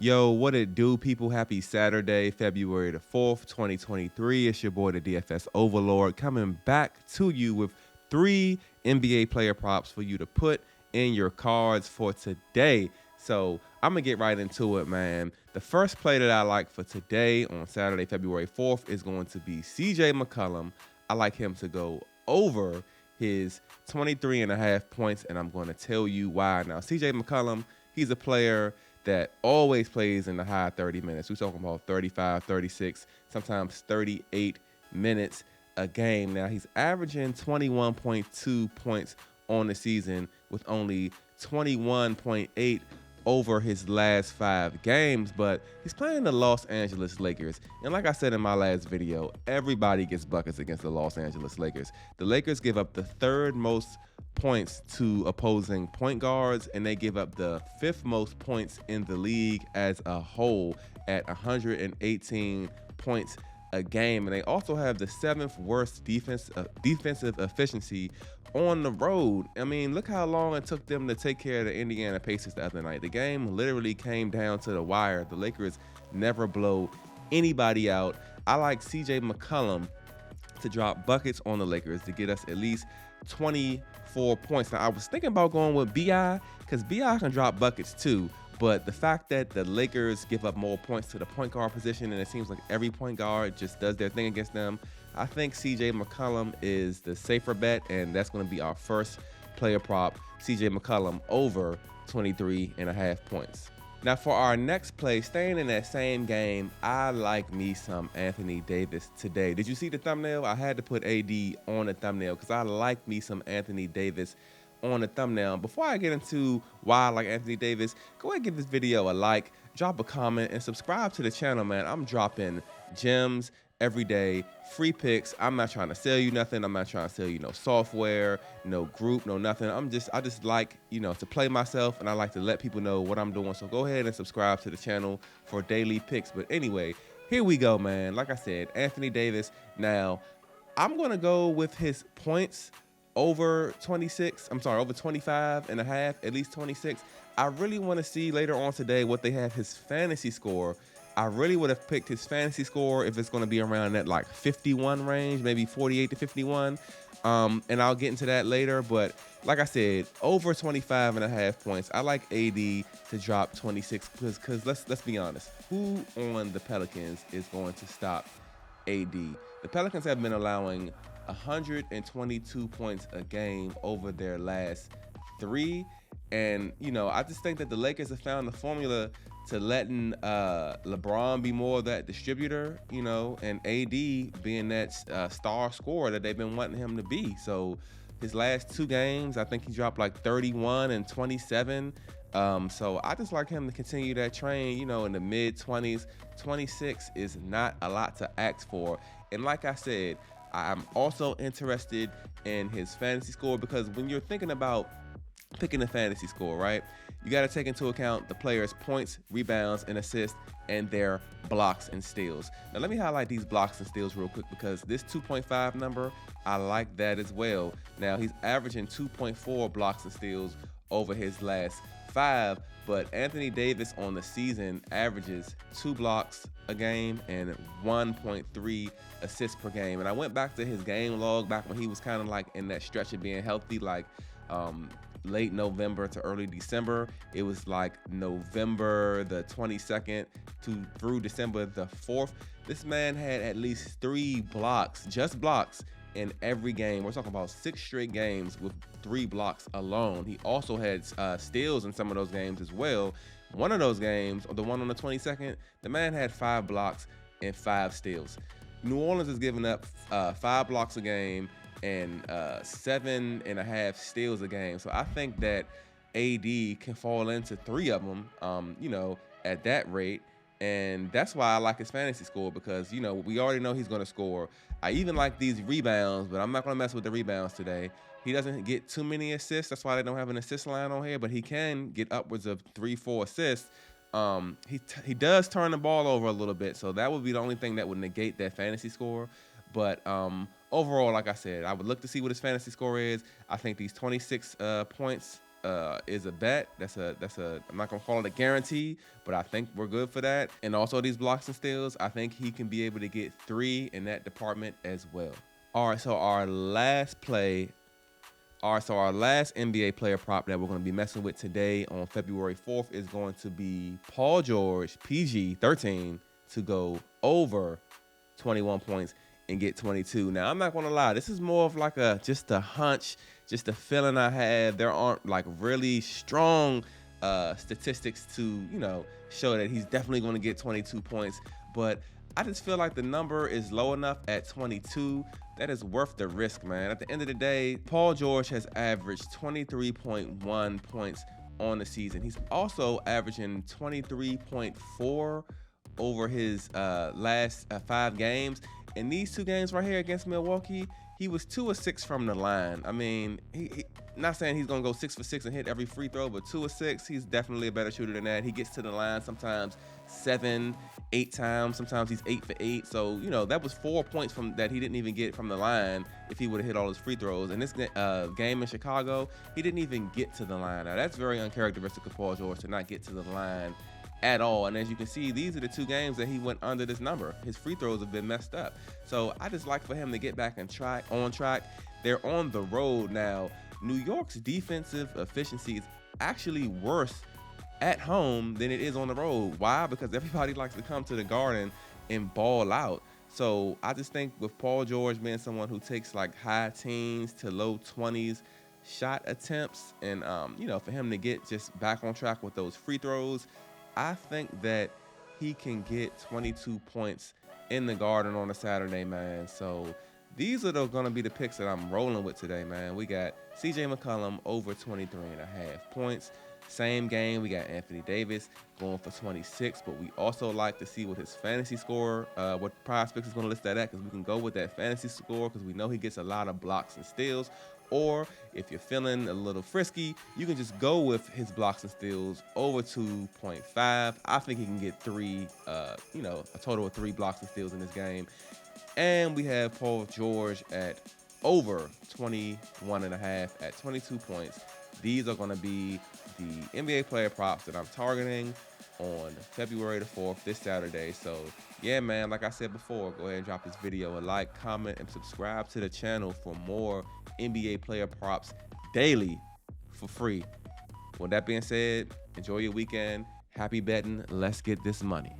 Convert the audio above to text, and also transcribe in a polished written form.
Yo, what it do, people? Happy Saturday, February the 4th, 2023. It's your boy, the DFS Overlord, coming back to you with 3 NBA player props for you to put in your cards for today. So I'm going to get right into it, man. The first play that I like for today on Saturday, February 4th is going to be CJ McCollum. I like him to go over his 23.5 points, and I'm going to tell you why. Now, CJ McCollum, he's a player that always plays in the high 30 minutes. We're talking about 35, 36, sometimes 38 minutes a game. Now, he's averaging 21.2 points on the season with only 21.8 over his last 5 games, but he's playing the Los Angeles Lakers. And like I said in my last video, everybody gets buckets against the Los Angeles Lakers. The Lakers give up the 3rd most points to opposing point guards, and they give up the 5th most points in the league as a whole at 118 points a game. And they also have the 7th worst defensive efficiency on the road. I mean, look how long it took them to take care of the Indiana Pacers the other night. The game literally came down to the wire. The Lakers never blow anybody out. I like CJ McCollum to drop buckets on the Lakers to get us at least 24 points. Now, I was thinking about going with BI because BI can drop buckets too. But the fact that the Lakers give up more points to the point guard position, and it seems like every point guard just does their thing against them, I think CJ McCollum is the safer bet, and that's going to be our first player prop, CJ McCollum over 23.5 points. Now, for our next play, staying in that same game, I like me some Anthony Davis today. Did you see the thumbnail? I had to put AD on the thumbnail because I like me some Anthony Davis on the thumbnail. Before I get into why I like Anthony Davis, go ahead and give this video a like, drop a comment, and subscribe to the channel, man. I'm dropping gems every day, free picks. I'm not trying to sell you nothing. I'm not trying to sell you no software, no group, no nothing. I just like, to play myself, and I like to let people know what I'm doing. So go ahead and subscribe to the channel for daily picks. But anyway, here we go, man. Like I said, Anthony Davis. Now, I'm going to go with his points over 25 and a half, at least 26. I really want to see later on today what they have his fantasy score. I really would have picked his fantasy score if it's going to be around that like 51 range, maybe 48 to 51. And I'll get into that later. But like I said, over 25.5 points. I like AD to drop 26 because let's be honest. Who on the Pelicans is going to stop AD? The Pelicans have been allowing 122 points a game over their last 3. And, I just think that the Lakers have found the formula to letting LeBron be more of that distributor, and AD being that star scorer that they've been wanting him to be. So his last 2 games, I think he dropped like 31 and 27. So I just like him to continue that train, in the mid-20s. 26 is not a lot to ask for. And like I said, I'm also interested in his fantasy score because when you're thinking about picking a fantasy score, right, you got to take into account the player's points, rebounds, and assists, and their blocks and steals. Now, let me highlight these blocks and steals real quick because this 2.5 number, I like that as well. Now, he's averaging 2.4 blocks and steals over his last 5, but Anthony Davis on the season averages 2 blocks a game and 1.3 assists per game. And I went back to his game log back when he was kind of like in that stretch of being healthy, like late November to early December. It was like November the 22nd through December the 4th. This man had at least 3 blocks, just blocks, in every game. We're talking about 6 straight games with 3 blocks alone. He also had steals in some of those games as well. One of those games, the one on the 22nd, the man had 5 blocks and 5 steals. New Orleans is giving up 5 blocks a game and 7.5 steals a game. So I think that AD can fall into 3 of them, at that rate. And that's why I like his fantasy score because, we already know he's going to score. I even like these rebounds, but I'm not going to mess with the rebounds today. He doesn't get too many assists. That's why they don't have an assist line on here, but he can get upwards of 3-4 assists. He does turn the ball over a little bit, so that would be the only thing that would negate that fantasy score. But overall, like I said, I would look to see what his fantasy score is. I think these 26 points is a bet. That's a I'm not gonna call it a guarantee, but I think we're good for that. And also these blocks and steals, I think he can be able to get 3 in that department as well. All right, so our last NBA player prop that we're going to be messing with today on February 4th is going to be Paul George, PG 13, to go over 21 points and get 22. Now, I'm not going to lie. This is more of like just a hunch, just a feeling I have. There aren't like really strong statistics to, show that he's definitely going to get 22 points. But I just feel like the number is low enough at 22 that is worth the risk, man. At the end of the day, Paul George has averaged 23.1 points on the season. He's also averaging 23.4 over his last 5 games. In these 2 games right here against Milwaukee, he was 2 of 6 from the line. I mean, he not saying he's gonna go 6 for 6 and hit every free throw, but 2 of 6, he's definitely a better shooter than that. He gets to the line sometimes 7, 8 times. Sometimes he's 8 for 8. So, that was 4 points from that he didn't even get from the line if he would have hit all his free throws. In this game in Chicago, he didn't even get to the line. Now, that's very uncharacteristic of Paul George to not get to the line at all. And as you can see, these are the 2 games that he went under this number. His free throws have been messed up. So I just like for him to get back on track. They're on the road now. New York's defensive efficiency is actually worse at home than it is on the road. Why? Because everybody likes to come to the Garden and ball out. So I just think with Paul George being someone who takes like high teens to low 20s shot attempts, and for him to get just back on track with those free throws, I think that he can get 22 points in the Garden on a Saturday, man. So these are going to be the picks that I'm rolling with today, man. We got CJ McCollum over 23.5 points. Same game, we got Anthony Davis going for 26, but we also like to see what his fantasy score, what Prizepicks is going to list that at, because we can go with that fantasy score because we know he gets a lot of blocks and steals. Or if you're feeling a little frisky, you can just go with his blocks and steals over 2.5. I think he can get 3, a total of 3 blocks and steals in this game. And we have Paul George at over 21.5 at 22 points. These are going to be the NBA player props that I'm targeting on February the 4th, this Saturday. So yeah, man, like I said before, go ahead and drop this video a like, comment, and subscribe to the channel for more NBA player props daily for free. With that being said, enjoy your weekend. Happy betting. Let's get this money.